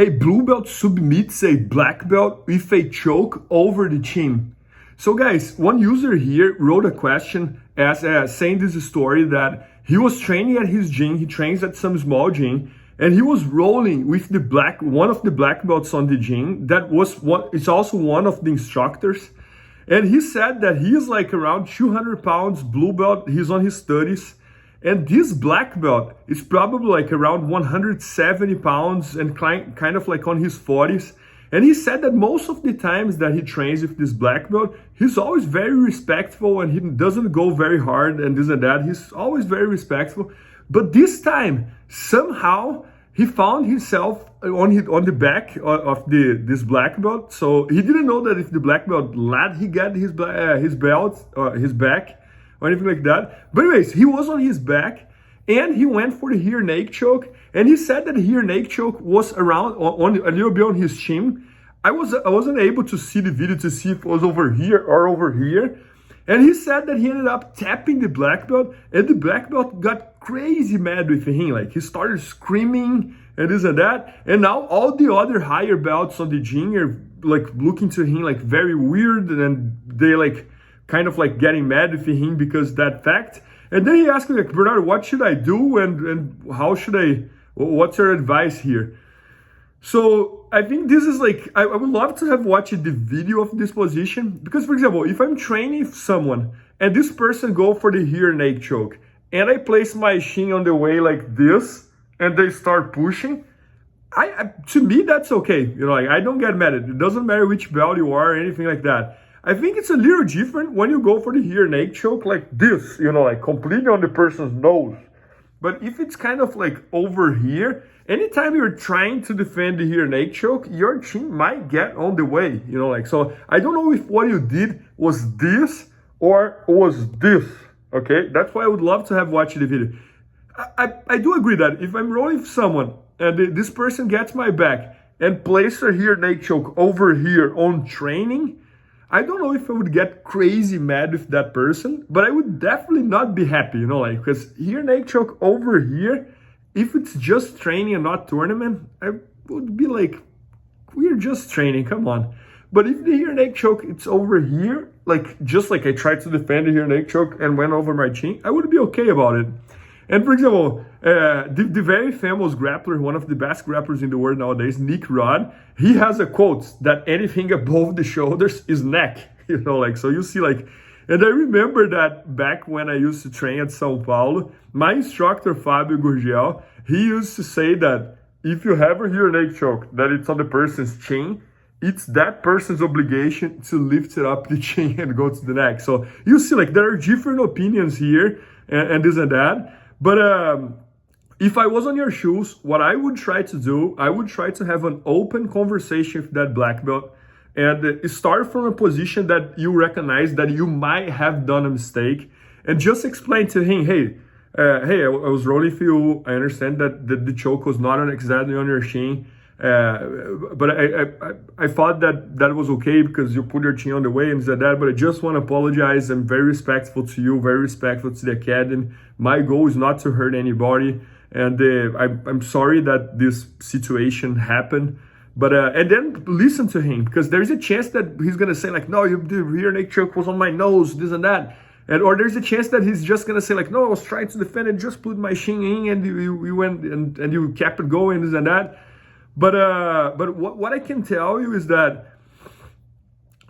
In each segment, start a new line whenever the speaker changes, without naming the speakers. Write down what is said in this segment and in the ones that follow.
A blue belt submits a black belt with a choke over the chin. So guys, one user here wrote a question as saying this story that he was training at his gym, he trains at some small gym, and he was rolling with one of the black belts on the gym. It's also one of the instructors. And he said that he is like around 200 pounds blue belt, he's on his 30s. And this black belt is probably like around 170 pounds and kind of like on his 40s. And he said that most of the times that he trains with this black belt, he's always very respectful and he doesn't go very hard and this and that. He's always very respectful. But this time, somehow, he found himself on the back of this black belt. So he didn't know that if the black belt let he get his belt or his back or anything like that. But anyways, he was on his back and he went for the rear naked choke. And he said that the rear naked choke was around on a little bit on his chin. I wasn't able to see the video to see if it was over here or over here. And he said that he ended up tapping the black belt and the black belt got crazy mad with him. Like he started screaming and this and that. And now all the other higher belts on the gym are like looking to him like very weird and they like kind of like getting mad with him because that fact. And then he asked me like, Bernardo, what should I do and how should what's your advice here? So I think this is like, I would love to have watched the video of this position because, for example, if I'm training someone and this person go for the rear naked choke and I place my shin on the way like this and they start pushing, to me, that's okay. You know, like I don't get mad at it. It doesn't matter which belt you are or anything like that. I think it's a little different when you go for the rear naked choke like this, you know, like completely on the person's nose. But if it's kind of like over here, anytime you're trying to defend the rear naked choke, your chin might get on the way, you know, like, so I don't know if what you did was this or was this, okay? That's why I would love to have watched the video. I do agree that if I'm rolling with someone and this person gets my back and places a rear naked choke over here on training, I don't know if I would get crazy mad with that person, but I would definitely not be happy, you know, like, because rear naked choke over here, if it's just training and not tournament, I would be like, we're just training, come on. But if the rear naked choke, it's over here, like, just like I tried to defend the rear naked choke and went over my chin, I would be okay about it. And for example, the very famous grappler, one of the best grapplers in the world nowadays, Nick Rod, he has a quote that anything above the shoulders is neck, you know, like, so you see like, and I remember that back when I used to train at Sao Paulo, my instructor, Fabio Gurgel, he used to say that if you have a rear naked choke, that it's on the person's chin, it's that person's obligation to lift it up the chin and go to the neck. So you see like there are different opinions here and this and that. But if I was on your shoes, what I would try to do, I would try to have an open conversation with that black belt and start from a position that you recognize that you might have done a mistake and just explain to him, hey, I was rolling for you. I understand that the choke was not exactly on your shin, but I thought that was okay because you put your chin on the way and said that, but I just want to apologize. I'm very respectful to you, very respectful to the academy. My goal is not to hurt anybody. And I'm sorry that this situation happened. But and then listen to him because there is a chance that he's going to say like, no, the rear naked choke was on my nose, this and that. And or there's a chance that he's just going to say like, no, I was trying to defend and just put my shin in and you went and you kept it going, this and that. But what I can tell you is that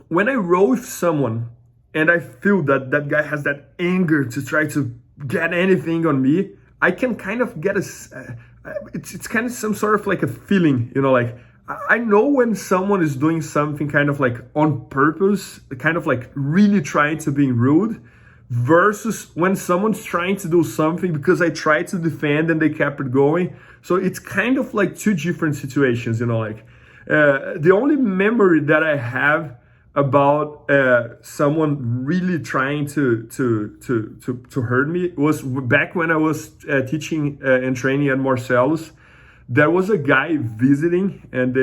when I roll with someone and I feel that that guy has that anger to try to get anything on me, I can kind of get it's kind of some sort of like a feeling, you know, like I know when someone is doing something kind of like on purpose, kind of like really trying to be rude, versus when someone's trying to do something because I tried to defend and they kept it going. So it's kind of like two different situations, you know, like the only memory that I have about someone really trying to hurt me was back when I was teaching and training at Marcelo's. There was a guy visiting and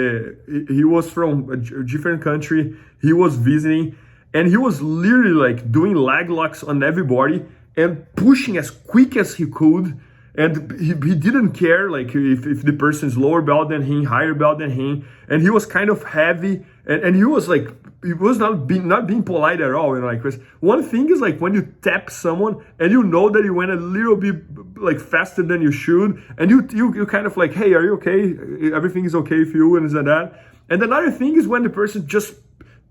he was from a different country. He was visiting and he was literally like doing leg locks on everybody and pushing as quick as he could. And he didn't care like if the person is lower belt than him, higher belt than him, and he was kind of heavy, and he was like, he was not being polite at all, you know, like, because one thing is like when you tap someone and you know that you went a little bit like faster than you should, and you kind of like, hey, are you okay? Everything is okay with you, and is that. And another thing is when the person just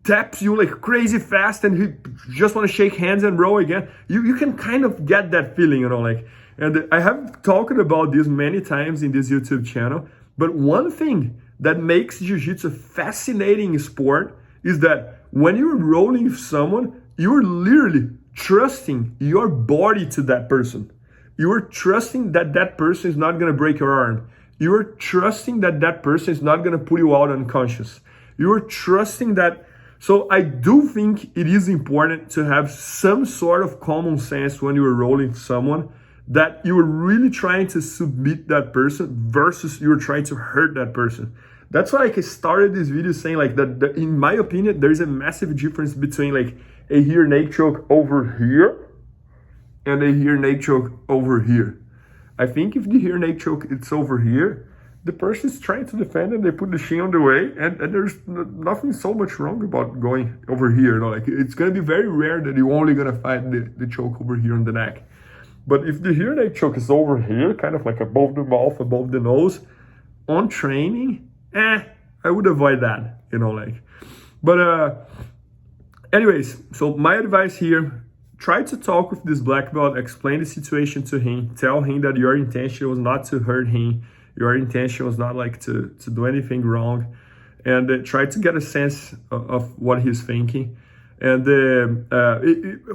taps you like crazy fast and he just want to shake hands and roll again. You can kind of get that feeling, you know, like. And I have talked about this many times in this YouTube channel, but one thing that makes Jiu-Jitsu a fascinating sport is that when you're rolling with someone, you're literally trusting your body to that person. You're trusting that that person is not going to break your arm. You're trusting that that person is not going to put you out unconscious. You're trusting that. So I do think it is important to have some sort of common sense when you're rolling with someone, that you're really trying to submit that person versus you're trying to hurt that person. That's why I started this video saying like that in my opinion, there's a massive difference between like a rear neck choke over here and a rear neck choke over here. I think if the rear neck choke it's over here, the person is trying to defend and they put the shin on the way, and there's nothing so much wrong about going over here. You know, like it's gonna be very rare that you're only gonna find the choke over here on the neck. But if the rear neck choke is over here, kind of like above the mouth, above the nose, on training, I would avoid that, you know, like. But anyways, so my advice here, try to talk with this black belt, explain the situation to him, tell him that your intention was not to hurt him, your intention was not like to do anything wrong, and try to get a sense of what he's thinking. And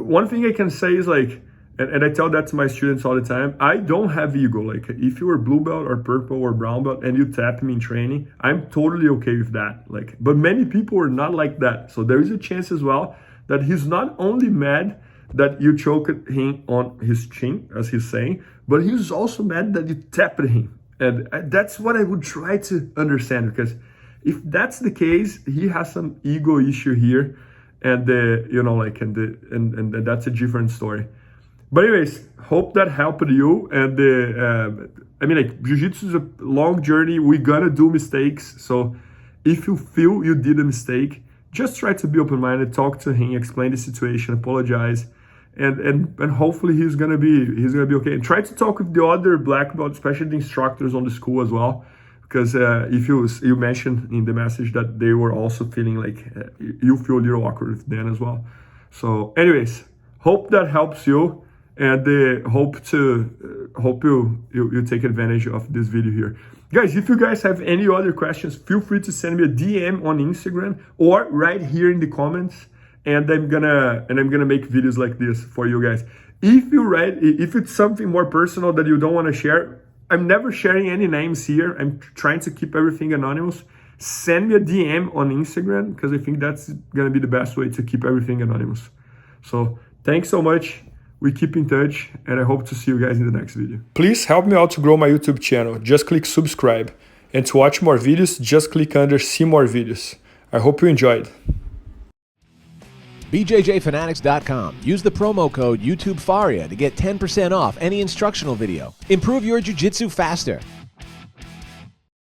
one thing I can say is like, and I tell that to my students all the time, I don't have ego. Like if you are blue belt or purple or brown belt and you tap me in training, I'm totally okay with that. Like, but many people are not like that. So there is a chance as well that he's not only mad that you choked him on his chin, as he's saying, but he's also mad that you tapped him. And that's what I would try to understand, because if that's the case, he has some ego issue here, and you know, like, and that's a different story. But anyways, hope that helped you. And I mean, like, Jiu-Jitsu is a long journey. We're gonna do mistakes. So if you feel you did a mistake, just try to be open-minded, talk to him, explain the situation, apologize, and hopefully he's gonna be okay. And try to talk with the other black belts, especially the instructors on the school as well, because if you mentioned in the message that they were also feeling like you feel a little awkward with them as well. So anyways, hope that helps you. And hope you take advantage of this video here. Guys, if you guys have any other questions, feel free to send me a DM on Instagram or right here in the comments, and I'm gonna make videos like this for you guys. If it's something more personal that you don't want to share, I'm never sharing any names here. I'm trying to keep everything anonymous. Send me a DM on Instagram, because I think that's gonna be the best way to keep everything anonymous. So thanks so much. We keep in touch, and I hope to see you guys in the next video. Please help me out to grow my YouTube channel. Just click subscribe. And to watch more videos, just click under see more videos. I hope you enjoyed.
BJJFanatics.com. Use the promo code YouTube Faria to get 10% off any instructional video. Improve your jiu-jitsu faster.